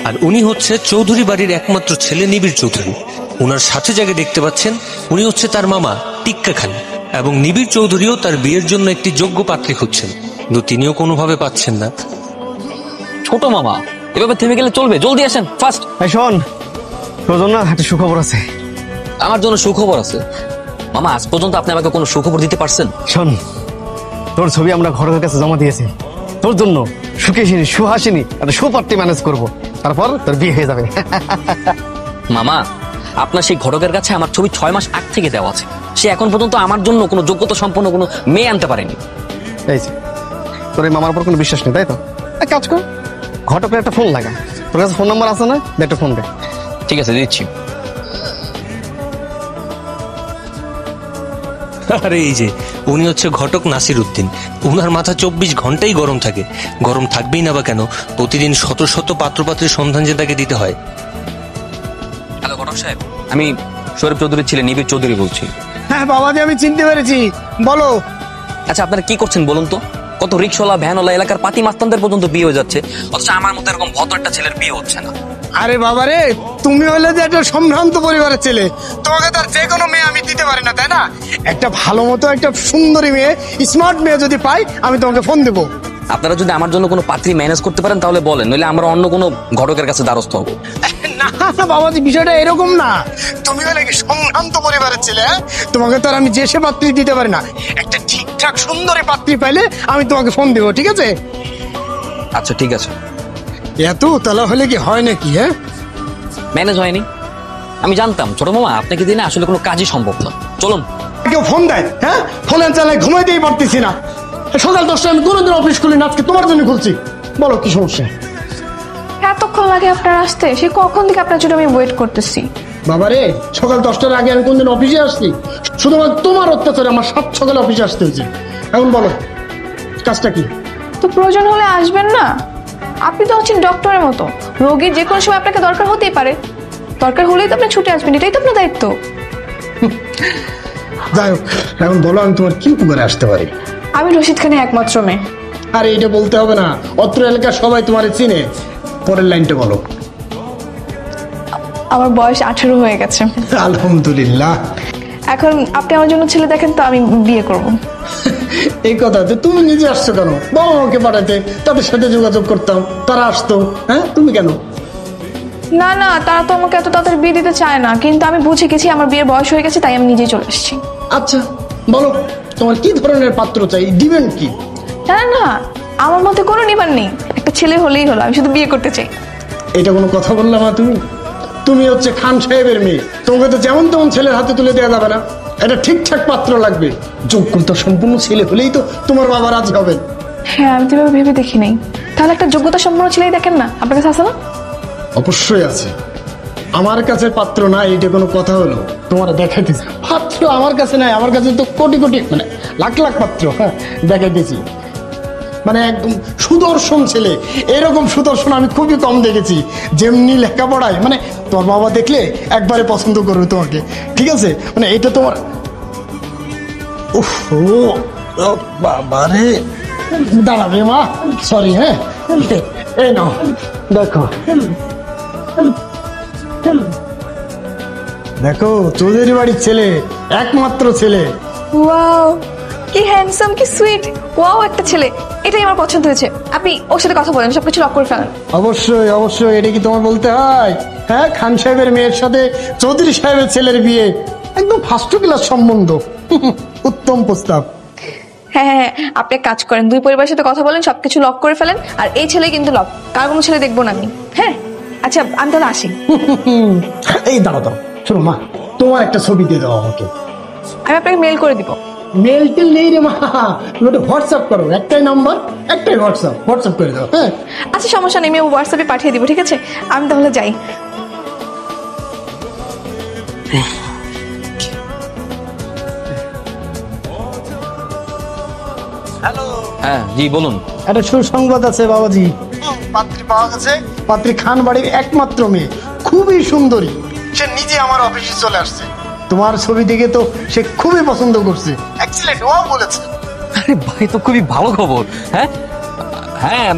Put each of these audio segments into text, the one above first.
আর উনি হচ্ছে চৌধুরী বাড়ির একমাত্র ছেলে নিবিড় চৌধুরী। ওনার সাথে যাকে দেখতে পাচ্ছেন উনি হচ্ছে তার মামা টিক্কা খান, এবং নিবিড় চৌধুরীও তার বিয়ের জন্য একটি যোগ্য পাত্রী খুঁজছেন, কিন্তু তিনিও কোনোভাবে পাচ্ছেন না। ছোট মামা, এভাবে থেমে গেলে চলবে? জলদি আসেন, ফাস্ট। শোন, তোর জন্য একটা সুখবর আছে। আমার জন্য সুখবর আছে? মামা, আজ পর্যন্ত আপনি আমাকে কোনো সুখবর দিতে পারছেন? শোন, তোর ছবি আমরা ঘরের কাছে জমা দিয়েছি। তোর জন্য সুখেশিনী সুহাসিনী একটা সুপার্টি ম্যানেজ করব, তারপর তোর বিয়ে হয়ে যাবে। মামা, আপনার সেই ঘটকের কাছে আমার ছবি 6 মাস আগ থেকে দেওয়া আছে। সে এখন পর্যন্ত আমার জন্য কোনো যোগ্যতা সম্পন্ন কোনো মেয়ে আনতে পারেনি। এই যে, তোর এই মামার উপর কোনো বিশ্বাস নেই, তাই তো? এক কাজ কর, ঘটকের একটা ফোন লাগা। তোর কাছে ফোন নাম্বার আছে না? একটা ফোন দে। ঠিক আছে, দিচ্ছি। আরে এই যে, উনি হচ্ছে ঘটক নাসির উদ্দিন। উনার মাথা 24 ঘন্টাই গরম থাকে। গরম থাকবেই না বা কেন, প্রতিদিন শত শত পাত্রপাত্রের সন্ধান যে তাকে দিতে হয়। হ্যালো ঘটক সাহেব, আমি শরীফ চৌধুরীর ছেলে নিবিড় চৌধুরী বলছি। হ্যাঁ বাবাজি, আমি চিনতে পেরেছি, বলো। আচ্ছা, আপনারা কি করছেন বলুন তো? কত রিক্সাওয়ালা, ভ্যানওয়ালা, এলাকার পাতি মাস্তানদের পর্যন্ত বিয়ে হয়ে যাচ্ছে, অথচ আমার মধ্যে এরকম ভদ্র একটা ছেলের বিয়ে হচ্ছে না। আরে বাবা রে, তুমি হলে যে একটা সম্ভ্রান্ত পরিবারের ছেলে, তোমাকে তার যে কোনো মেয়ে আমি দিতে পারি না, তাই না? একটা ভালো মতো একটা সুন্দরী মেয়ে, স্মার্ট মেয়ে যদি পাই, আমি তোমাকে ফোন দেবো। আপনারা যদি আমার জন্য কোনো পাত্রী ম্যানেজ করতে পারেন তাহলে বলেন, নইলে আমরা অন্য কোনো ঘটকের কাছে দ্বারস্থ হবো। না বাবাজি, বিষয়টা এরকম না। তুমি হলে কি সম্ভ্রান্ত পরিবারের ছেলে, হ্যাঁ? তোমাকে তো আর আমি যে সে পাত্রী দিতে পারি না। একটা ঠিকঠাক সুন্দরী পাত্রী পাইলে আমি তোমাকে ফোন দেবো, ঠিক আছে? আচ্ছা ঠিক আছে। এত তালা হলে কি হয় নাকি? হ্যাঁ, ম্যানেজ হয়নি, আমি জানতাম ছোট মামা আপনাকে দিনে আসলে কোনো কাজই সম্ভব না। চলুন। কেউ ফোন দেয়, হ্যাঁ? ফোনের চালায় ঘুমাইতেই পারতেছি না। সকাল 10টায় আমি কোনোদিন অফিস খুলি না, আজকে তোমার জন্য খুলছি। বলো কি সমস্যা? এতক্ষণ লাগে আপনার আসতে? সে কখন থেকে আপনার জন্য আমি ওয়েট করতেছি। বাবারে, সকাল 10টার আগে আমি কোনদিন অফিসে আসছি? শুধুমাত্র তোমার অত্যাচারে আমার 7 সকালে অফিসে আসতে হয়েছে। এখন বলো কাজটা কি? তো প্রয়োজন হলে আসবেন না? আপনি তো হচ্ছেন ডক্টরের মতো, রোগীর যে কোনো সময় আপনাকে দরকার হতেই পারে। দরকার হলেই তো আপনি ছুটে আসবেন, এটাই তো আপনার দায়িত্ব। যাই হোক, এখন বলো আমি তোমার কি উপকারে আসতে পারি? আমি রশিদ খানের একমাত্র মেয়ে। আরে এটা বলতে হবে না, অত্র এলাকার সবাই তোমার চিনে। পরের লাইনটা বলো। আমার বয়স 18 হয়ে গেছে। আলহামদুলিল্লাহ। এখন আপনি আমার জন্য ছেলে দেখেন তো আমি বিয়ে করব। এই কথা তো তুমি নিজে আসছো কেন? বাবা মাকে পাঠাতে, তাদের সাথে যোগাযোগ করতাম, তারা আসতো। হ্যাঁ, তুমি কেন? না না, তারা তো আমাকে এত তাড়াতাড়ি বিয়ে দিতে চায় না, কিন্তু আমি বুঝে গেছি আমার বিয়ের বয়স হয়ে গেছে, তাই আমি নিজেই চলে এসেছি। আচ্ছা বলো, তোমার কি ধরনের পাত্র চাই? দিবেন কি? না না, আমার মধ্যে কোনো নিবার নেই, একটা ছেলে হলেই হলো, আমি শুধু বিয়ে করতে চাই। এটা কোনো কথা বললাম না তুমি? তুমি হচ্ছে খান সাহেবের মেয়ে, তোমাকে তো যেমন তেমন ছেলের হাতে তুলে দেওয়া যাবে না। এটা ঠিকঠাক পাত্র লাগবে, যোগ্যতা সম্পূর্ণ ছেলে হলেই তো তোমার বাবা রাজি হবেন। হ্যাঁ, আমি তো ভেবে দেখি নাই। তাহলে একটা যোগ্যতা সম্পন্ন ছেলেই দেখেন না, আপনার কাছে আছে না? অবশ্যই আছে। আমার কাছে পাত্র নাই এটা কোনো কথা হলো? তোমার দেখাইতেছি পাত্র আমার কাছে নাই, আমার কাছে তো কোটি কোটি মানে লাখ লাখ পাত্র। হ্যাঁ, দেখাইতেছি। মানে একদম সুদর্শন ছেলে। এরকম সুদর্শন আমি খুবই কম দেখেছি। যেমনি লেখাপড়ায়, মানে তোমার বাবা দেখলে একবারে পছন্দ করবে তোমাকে, ঠিক আছে? মানে এটা তোমার বাবারে, দাঁড়াবে মা, সরি। হ্যাঁ, এই নাও দেখো। দেখো, চৌধুরী বাড়ির ছেলে, একমাত্র ছেলে। ওয়াও, কি হ্যান্ডসাম, কি সুইট। ওয়াও, একটা ছেলে, এটাই আমার পছন্দ হয়েছে। আপনি ওর সাথে কথা বলেন, সবকিছু লক করে ফেলেন। অবশ্যই অবশ্যই, এটা কি তোমার বলতে হয়? হ্যাঁ, খান সাহেবের মেয়ের সাথে চৌধুরী সাহেবের ছেলের বিয়ে, একদম ফার্স্ট ক্লাস সম্বন্ধ। উত্তম প্রস্তাব। হ্যাঁ হ্যাঁ, আপনি এক কাজ করেন, দুই পরিবারের সাথে কথা বলেন, সবকিছু লক করে ফেলেন। আর এই ছেলে কিন্তু লক, কার কোনো ছেলে দেখবো না আমি। হ্যাঁ আচ্ছা, আমি তাহলে আসি। এই দাঁড়া দাও, শোনো মা, তোমার একটা ছবি দিয়ে দাও আমাকে। আমি আপনাকে মেল করে দিব। মেল টেল নেই রে মা, তুমি একটু হোয়াটসঅ্যাপ করো। একটাই নাম্বার, একটাই হোয়াটসঅ্যাপ করে দাও। হ্যাঁ আচ্ছা, সমস্যা নেই, আমি হোয়াটসঅ্যাপে পাঠিয়ে দিব, ঠিক আছে? আমি তাহলে যাই। হ্যাঁ জি বলুন। একটা সুসংবাদ আছে বাবাজি, পাত্রী পাওয়া গেছে। পাত্রী খান বাড়ির একমাত্র মেয়ে, খুবই সুন্দরী। সে নিজে আমার অফিসে চলে আসছে। তোমার ছবি দেখে তো সে খুবই পছন্দ করছে। এক্সিলেন্ট, ও বলেছে। আরে ভাই, তো খুবই ভালো খবর। হ্যাঁ হ্যাঁ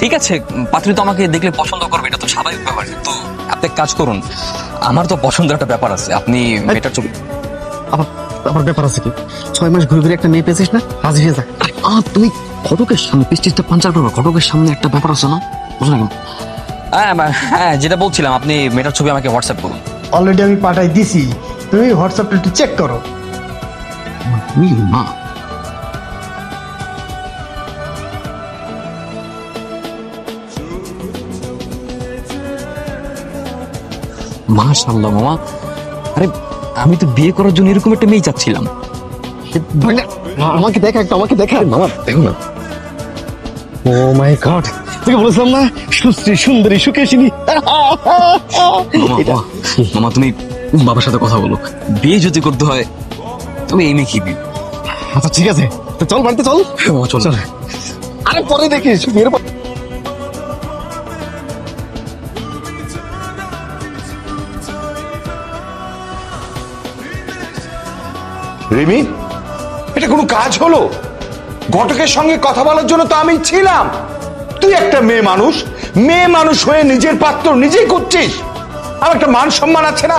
ঠিক আছে, পাত্রী তো আমাকে দেখলে পছন্দ করবে, এটা তো স্বাভাবিক ব্যাপার। তো আপনি এক কাজ করুন, আমার তো পছন্দের একটা ব্যাপার আছে, আপনি মেয়েটার ছবি। আবার আবার ব্যাপার আছে কি? 6 মাস ঘুরে ঘুরে একটা মেয়ে পেয়েছিস না, রাজি হয়ে যা। তুমি ঘটকের সামনে পিস্টিসটা পাঞ্চার করবে, ঘটকের সামনে একটা ব্যাপার আছে না, বুঝো না? হ্যাঁ হ্যাঁ, যেটা বলছিলাম, আপনি মেয়েটার ছবি আমাকে হোয়াটসঅ্যাপ করুন। অলরেডি আমি পাঠাই দিছি, তুমি হোয়াটসঅ্যাপটা একটু চেক করো। মা মাশাআল্লাহ মামা, আরে আমি তো বিয়ে করার জন্য এরকম একটা মেয়ে চাচ্ছিলাম। ভাইয়া, আমাকে দেখা একটা, আমাকে দেখা। মামা দেখো না। ও মাই গড, তোকে বলেছিলাম না সুশ্রী সুন্দরী সুকেশিনী। মামা, মামা তুমি বাবার সাথে কথা বলো, বিয়ে যদি করতে হয় তুমি এই মেয়ে কি বিয়ে। আচ্ছা ঠিক আছে, তো চল বাড়িতে চল। মামা চলো। আরে পরে দেখিস বিয়ের পর। রিমি, এটা কোনো কাজ হলো? ঘটকের সঙ্গে কথা বলার জন্য তো আমি ছিলাম। তুই একটা মেয়ে মানুষ হয়ে নিজের পাত্র নিজেই করছিস। আমার একটা মান সম্মান আছে না?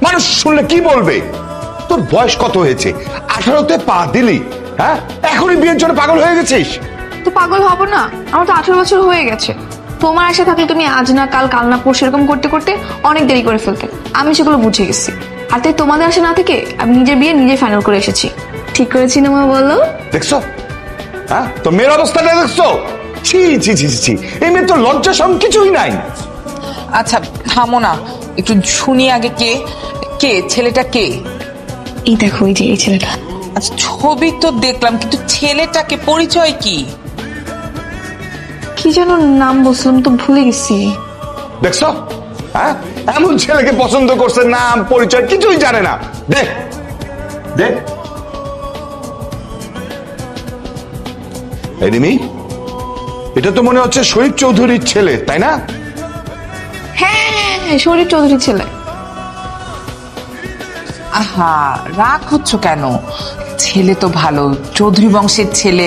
মানুষ শুনলে কি বলবে? তোর বয়স কত হয়েছে? 18তে পা দিলি, হ্যাঁ? এখনই বিয়ের জন্য পাগল হয়ে গেছিস? তো পাগল হব না? আমার তো 18 বছর হয়ে গেছে। তোমার আশা থাকলে তুমি আজ না কাল, কাল না পরশু এরকম করতে করতে অনেক দেরি করে ফেলতে। আমি সেগুলো বুঝে গেছি। আর তাই তোমাদের আশা না থেকে আমি নিজের বিয়ে নিজে ফাইনাল করে এসেছি। ঠিক করেছি না মা, বলো? দেখছো, হ্যাঁ? তো মেয়ের অবস্থাটা দেখছো? ছি ছি ছি ছি, এই মেয়ে তো লজ্জা সম কিছুই নাই। আচ্ছা থামো না, একটু শুনি আগে কে কে ছেলেটা কে? এই দেখো, এই যে এই ছেলেটা। আচ্ছা ছবি তো দেখলাম, কিন্তু ছেলেটাকে পরিচয় কি? কি যেন নাম বলছিলাম তো ভুলে গেছি। দেখছো, হ্যাঁ? এমন ছেলেকে পছন্দ করছে, নাম পরিচয় কিছুই জানে না। দেখ দেখ, এই রিমি, এটা তো মনে হচ্ছে শহীদ চৌধুরীর ছেলে, তাই না? হ্যাঁ, শরীফ চৌধুরীর ছেলে। আহা, রাগ হচ্ছ কেন? ছেলে তো ভালো, চৌধুরী বংশের ছেলে,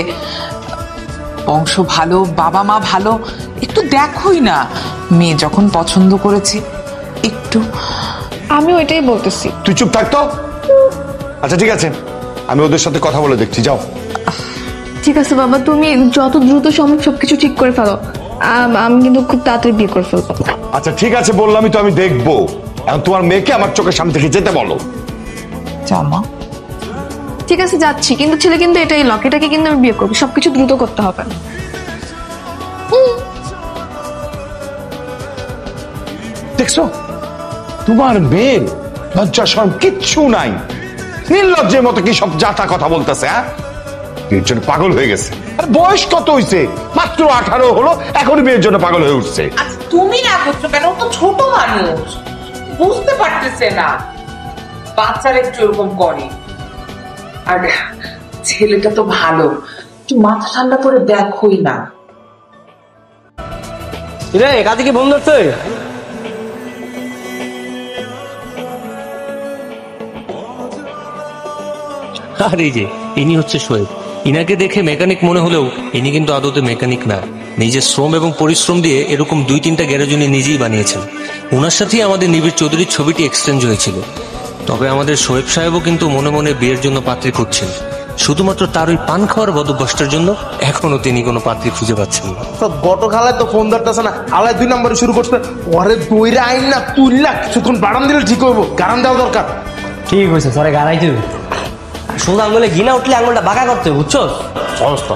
বংশ ভালো, বাবা মা ভালো, একটু দেখোই না। মেয়ে যখন পছন্দ করেছে একটু। আমি ওইটাই বলতেছি। তুই চুপ থাকতো। আচ্ছা ঠিক আছে, আমি ওদের সাথে কথা বলে দেখছি, যাও। ঠিক আছে বাবা, তুমি যত দ্রুত সম্ভব সবকিছু ঠিক করে ফেলো। আমি কিন্তু খুব তাড়াতাড়ি বিয়ে করে ফেলবো। আচ্ছা ঠিক আছে, বললামই তো, আমি দেখবো। এখন তোমার মেয়েকে আমার চোখের সামনে থেকে যেতে বলো। জামা ঠিক আছে, যাচ্ছি। কিন্তু ছেলে কিন্তু এটাই লক, এটাকে কিন্তু আমি বিয়ে করবো। সবকিছু দ্রুত করতে হবে। দেখছো, তোমার মেয়ের লজ্জা শরম কিচ্ছু নাই, নির্লজ্জের মতো কি সব জাতা কথা বলতেছে। হ্যাঁ, বিয়ের জন্য পাগল হয়ে গেছে। আর বয়স কত হয়েছে? মাত্র 18 হলো, এখনই বিয়ের জন্য পাগল হয়ে উঠছে। আচ্ছা তুমি না করছো কেন? ও তো ছোট মানুষ, বুঝতে পারতেছে না। বাচ্চারা একটু এরকম করে। আর ছেলেটা তো ভালো, একটু মাথা ঠান্ডা করে দেখোই না। রে কাজে কি বন্ধ হচ্ছে? আর এই যে ইনি হচ্ছে শোয়েব। ইনাকে দেখে মেকানিক মনে হলেও ইনি কিন্তু আদতে মেকানিক না। নিজের শ্রম এবং পরিশ্রম দিয়ে এরকম 2-3টা গ্যারেজ উনি নিজেই বানিয়েছেন। ওনার সাথেই আমাদের নিবিড় চৌধুরীর ছবিটি এক্সচেঞ্জ হয়েছিল। তবে আমাদের শোয়েব সাহেবও কিন্তু মনে মনে বিয়ের জন্য পাত্রী খুঁজছেন। শুধুমাত্র তার ওই পান খাওয়ার বদভ্যস্তার জন্য এখনো তিনি কোনো পাত্রী খুঁজে পাচ্ছেন না। গত খালায় তো ফোন ধরতেছে না, আলায় 2 নম্বরে শুরু করছে। ওরে দইরা আইন না তুললা কিছুক্ষণ বাড়ান দিলে ঠিক হইব, গারান দেওয়া দরকার। ঠিক হয়েছে, সরে গাড়াইতে শুধু আঙুলে গিনা উঠলে আঙুলটা বাঁকা করতে, বুঝছো? সমস্ত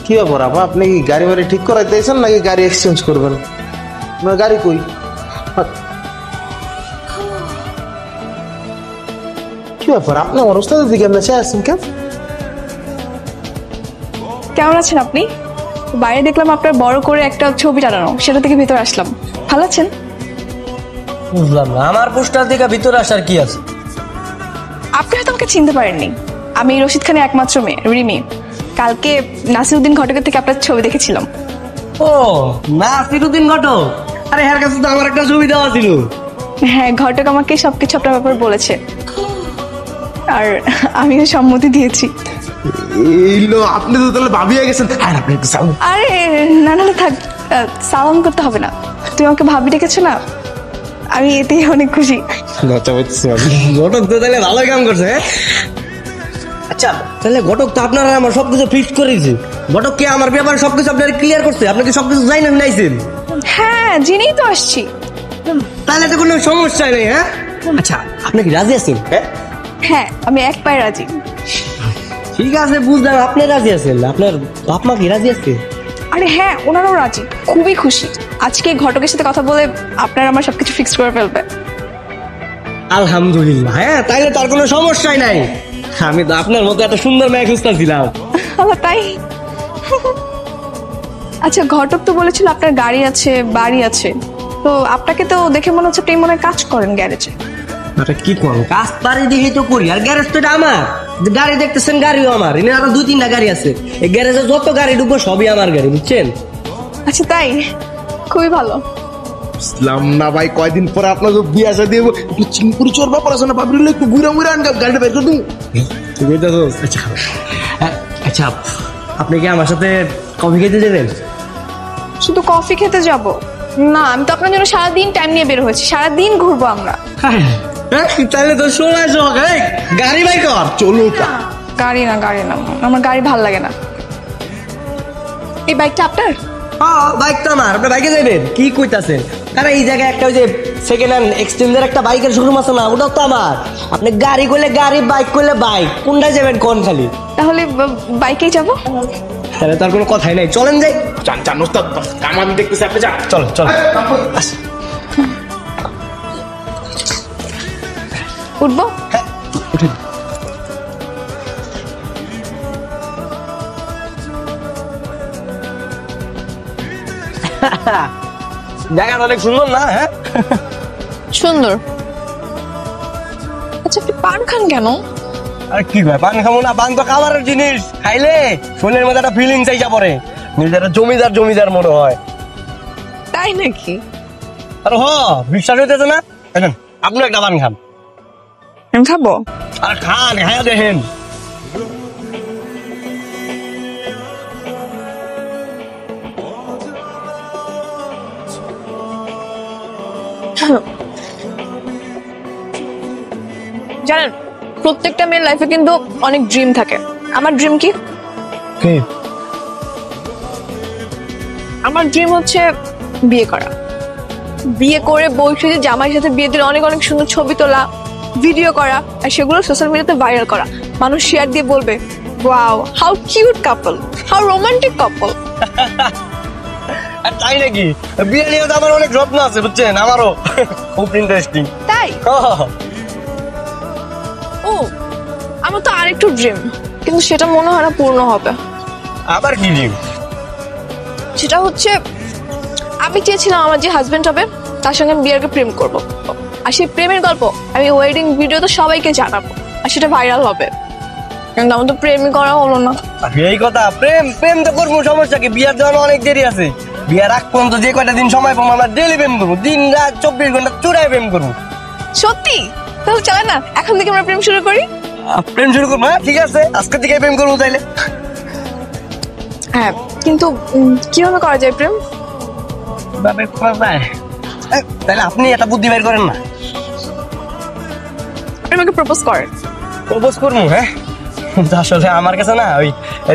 কি ব্যাপার আপা, আপনি কি গাড়ি বাড়ি ঠিক করাইতেছেন নাকি গাড়ি এক্সচেঞ্জ করবেন? আপনার গাড়ি কই? কি ব্যাপার, আপনি আমার ওস্তাদের দিকে আপনি চেয়ে আছেন কেন? কেমন আছেন আপনি? বাইরে দেখলাম আপনার বড় করে একটা ছবি টানানো, সেটা থেকে ভিতরে আসলাম। ভালো আছেন? বুঝলাম না, আমার পোস্টার দিকে ভিতরে আসার কি আছে? আপনি হয়তো আমাকে চিনতে পারেননি, আমি রশিদ খানের একমাত্র মেয়ে রিমি। কালকে নাসিরউদ্দিন ঘটকের থেকে আপনার ছবি দেখেছিলাম। ও নাসিরউদ্দিন ঘটক, আরে এর কাছে তো আমার একটা ছবি দেওয়া ছিল। হ্যাঁ, ঘটক আমাকে সবকিছু আপনার ব্যাপারে বলেছে, আর আমিও সম্মতি দিয়েছি। এইলো আপনি তো তাহলে ভাবি হয়ে গেছেন। হ্যাঁ আপনি একটু সাউন্ড। আরে না না না, থাক, সালাম করতে হবে না। তুমি আমাকে ভাবি ডেকেছো না, আমি এতেই অনেক খুশি। ঘটক তো তাহলে ভালোই কাম করছে। হ্যাঁ আচ্ছা, তাহলে ঘটক তো আপনারা আমার সবকিছু ফিক্স করেছে। ঘটক কে আমার ব্যাপারে সবকিছু আপনার ক্লিয়ার করছে? আপনি কি সবকিছু জানেন নাইছেন? হ্যাঁ, জেনেই তো আসছি। তাহলে তো কোনো সমস্যা নেই। হ্যাঁ আচ্ছা, আপনি কি রাজি আছেন? হ্যাঁ হ্যাঁ, আমি এক পায়ে রাজি। ঠিক আছে, বুঝলাম আপনি রাজি আছেন। আপনার বাপ মা কি রাজি আছে? আরে হ্যাঁ, ওনারাও রাজি, খুবই খুশি। আজকে ঘটকের সাথে কথা বলে আপনার আমার সবকিছু ফিক্স করে ফেলবে। আলহামদুলিল্লাহ। হ্যাঁ তাইলে তার কোনো সমস্যাই নাই। আমি তো আপনার মতো একটা সুন্দর মেয়ে খুঁজতেছিলাম। আবার তাই? আচ্ছা, ঘটক তো বলেছিল আপনার গাড়ি আছে, বাড়ি আছে, তো আপনাকে তো দেখে মনে হচ্ছে আপনি মনে হয় কাজ করেন গ্যারেজে। আরে কি করবো, কাজ পারি দেখি তো করি। আর গ্যারেজ তো এটা আমার। গাড়ি দেখতেছেন, গাড়িও আমার। এনে আরো 2-3টা গাড়ি আছে। এই গ্যারেজে যত গাড়ি ঢুকবো সবই আমার গাড়ি, বুঝছেন? আচ্ছা তাই, খুবই ভালো। ইসলাম না ভাই, কয়দিন পরে আপনাকে বিয়ে আসা দিয়ে একটু চিংপুরি চোর ব্যাপার আছে না, ভাবলি একটু ঘুরে ঘুরে আন গাড়িটা বের করে দিন। আচ্ছা আচ্ছা, আপনি কি আমার সাথে কফি খেতে যাবেন? শুধু কফি খেতে যাব না, আমি তো আপনার জন্য সারাদিন টাইম নিয়ে বের হয়েছি, সারাদিন ঘুরবো আমরা। তাহলে তো সময় শখ। গাড়ি বাই কর, চলো। গাড়ি না, গাড়ি না, আমার গাড়ি ভাল লাগে না। এই বাইকটা আপনার? বাইক তো আমার। আপনি বাইকে যাবেন? কি কইতাছেন? আরে এই জায়গায় একটা ওই যে সেকেন্ড হ্যান্ড এক্সচেঞ্জের একটা বাইকের শোরুম আছে না, ওটাও তো আমার। আপনি গাড়ি করলে গাড়ি, বাইক করলে বাইক, কোনটায় যাবেন কোন খালি? তাহলে বাইকেই যাব। তাহলে তার কোনো কথাই নাই, চলেন যাই। চান চান ওস্তাদ, কাম আমি দেখতেছি, আপনি যান। চলো চলো। উঠবো? জায়গাটা অনেক সুন্দর না? হ্যাঁ সুন্দর। আচ্ছা, আপনি পান খান কেন? আর কি ভাই, পান খাবো না? পান তো খাবারের জিনিস, খাইলে শরীরের মধ্যে একটা ফিলিংস আইসা পড়ে, নিজের জমিদার জমিদার মনে হয়। তাই নাকি? আর বিশ্বাস হইতেছে না? আপনি একটা পান খান। আমি খাবো? আর খান, খাইয়া দেখেন। জানেন, প্রত্যেকটা মেয়ের লাইফে কিন্তু অনেক ড্রিম থাকে। আমার ড্রিম কি? আমার ড্রিম হচ্ছে বিয়ে করা। বিয়ে করে বউ সেজে জামাইয়ের সাথে বিয়ে দিলে অনেক অনেক সুন্দর ছবি তোলা, ভিডিও করা, আর সেগুলো সোশ্যাল মিডিয়াতে ভাইরাল করা। মানুষ শেয়ার দিয়ে বলবে, wow how cute couple, how romantic couple. আর তাই নাকি? বিয়ে নিয়ে তো আমার অনেক স্বপ্ন আছে, বুঝছেন? আমারও খুব ইন্টারেস্টিং। তাই? ও, আমার তো আরেকটু ড্রিম, কিন্তু সেটা মনে হয় না পূর্ণ হবে। আবার কি ড্রিম? সেটা হচ্ছে, আমি চেয়েছিলাম আমার যে হাজবেন্ড হবে তার সঙ্গে আমি বিয়ের আগে প্রেম করব, আর সেই প্রেমের গল্প আমি ওয়েডিং ভিডিওতে সবাইকে জানাবো, আর সেটা ভাইরাল হবে। কিন্তু আমার তো প্রেমই করা হলো না। এই কথা, প্রেম প্রেম তো করবো, সমস্যা কি? বিয়ার জন্য অনেক দেরি আছে। বিয়ার আগ পর্যন্ত যে কয়টা দিন সময় পাবো আমরা ডেলি প্রেম করবো, দিন রাত 24 ঘন্টা চূড়ায় প্রেম করবো। সত্যি? তাহলে চলে না এখন থেকে আমরা প্রেম শুরু করি। প্রেম শুরু করবো? হ্যাঁ ঠিক আছে, আজকে থেকে প্রেম করবো তাইলে। হ্যাঁ, কিন্তু কিভাবে করা যায় প্রেম? তাহলে আপনি একটা বুদ্ধি বের করেন না। আপনি আমাকে প্রপোজ করেন। প্রপোজ করবো? হ্যাঁ, আসলে আমার কাছে না ওই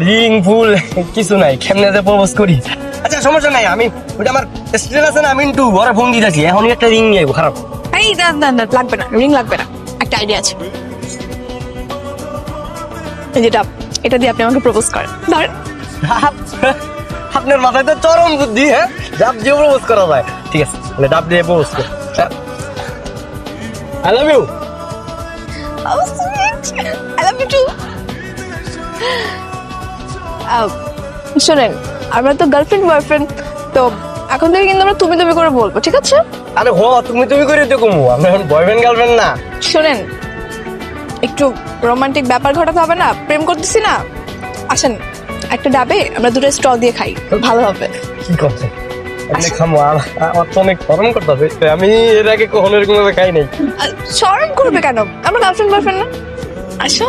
রিং ফুল কিছু নাই, কেমনে যে প্রপোজ করি। আচ্ছা সমস্যা নাই, আমি ওইটা আমার স্টুডেন্ট আছে না, মিন্টু, ওরা ফোন দিতেছি, এখন একটা রিং নিয়ে খারাপ। এই না না না, লাগবে না, রিং লাগবে না। একটা আইডিয়া আছে, যেটা এটা দিয়ে আপনি আমাকে প্রপোজ করেন। ধরেন। আপনার মাথায় তো চরম বুদ্ধি। হ্যাঁ, ডাব দিয়ে প্রপোজ করা যায়। ঠিক আছে, তাহলে ডাব দিয়ে প্রপোজ কর। I love you. Oh, sweet. I love you too. শোনেন, আমরা তো গার্লফ্রেন্ড বয়ফ্রেন্ড, তো এখন থেকে কিন্তু আমরা তুমি তুমি করে বলবো, ঠিক আছে? আরে হ, তুমি করে দেখো আমরা এখন বয়ফ্রেন্ড গার্লফ্রেন্ড না। শোনেন, একটু রোমান্টিক ব্যাপার ঘটাতে হবে না? প্রেম করতেছি না? আসেন একটা ডাবে আমরা দুটো স্ট্র দিয়ে খাই, ভালো হবে। কি করছে খামো? আমার তো অনেক গরম করতেছে, আমি এর আগে কখনো এরকম ভাবে খাই নাই। শরম করবে কেন? আমরা গার্লফ্রেন্ড বয়ফ্রেন্ড না? আসো।